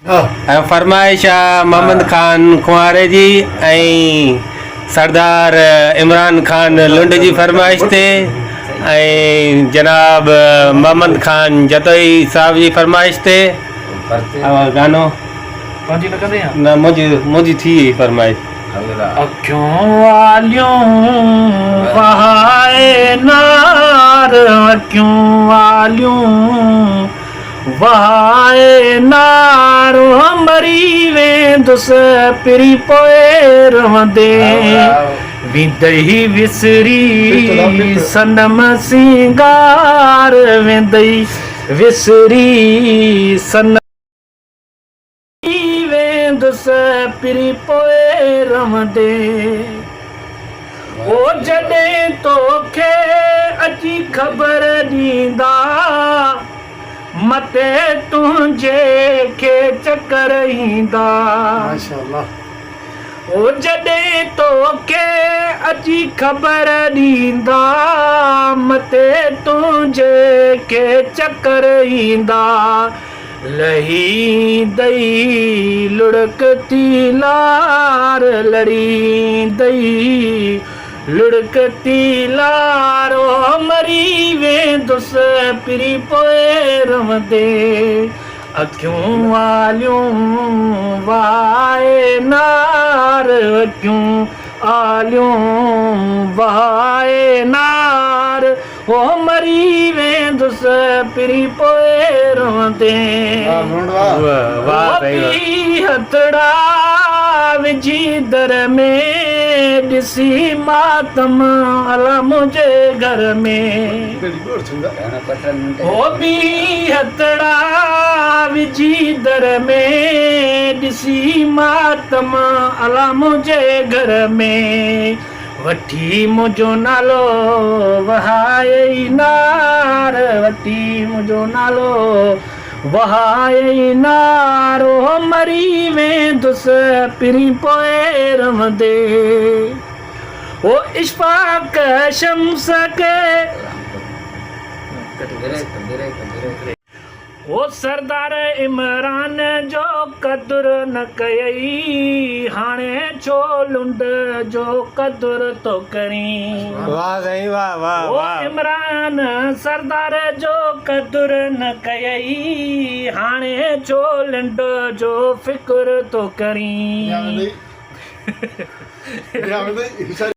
फरमाइश मोहम्मद खान कुंवारे जी ऐं सरदार इमरान खान लुंड जी फरमाइश ते ऐं जनाब मोहम्मद खान जतोई साहब जी फरमाइश ते गानो न मुंहिंजी थी फरमाइश अखियों वालियों वहाए नार अखियों वालियों वहाए नार मरी वेंदुस पिरी पोए रहंदे विदई विसरी सनम सिंगार वेंदई विसरी सन वेंदुस पिरी पोए रहंदे ओ जॾहिं तोखे अची ख़बर ॾींदा मते तुंहिंजे खे चकर ईंदा ओ जॾहिं तोखे अची ख़बर ॾींदा मते तुंहिंजे खे चकर ईंदा लहींदई लुढ़कती लार लड़ींदई लुढ़कती लारो मरी वेंदुस पिरी पोए रहंदे अखियूं वालियूं वाए नार अखियूं आलियूं वाए नार ओ मरी वेंदुस पिरी पोए रहंदे हथड़ा विझी दर में ॾिसी मातम अला मुंहिंजे घर में ओ बि हथड़ा विझी दर में ॾिसी मातम अला मुंहिंजे घर में वठी मुंहिंजो नालो वहाए नार वठी मुंहिंजो नालो वहाए नारो मरी वेंदुस पिरी पोए रहंदे ओ इश्फाक शम्स के ओ सरदार इमरान जो क़दुरु न कयई हाणे छो लुंड जो क़दुरु तो करीं वाह साईं वाह वाह वाह इमरान सरदार जो क़दुरु न कयई हाणे छो लुंड जो फ़िक्र तो करीं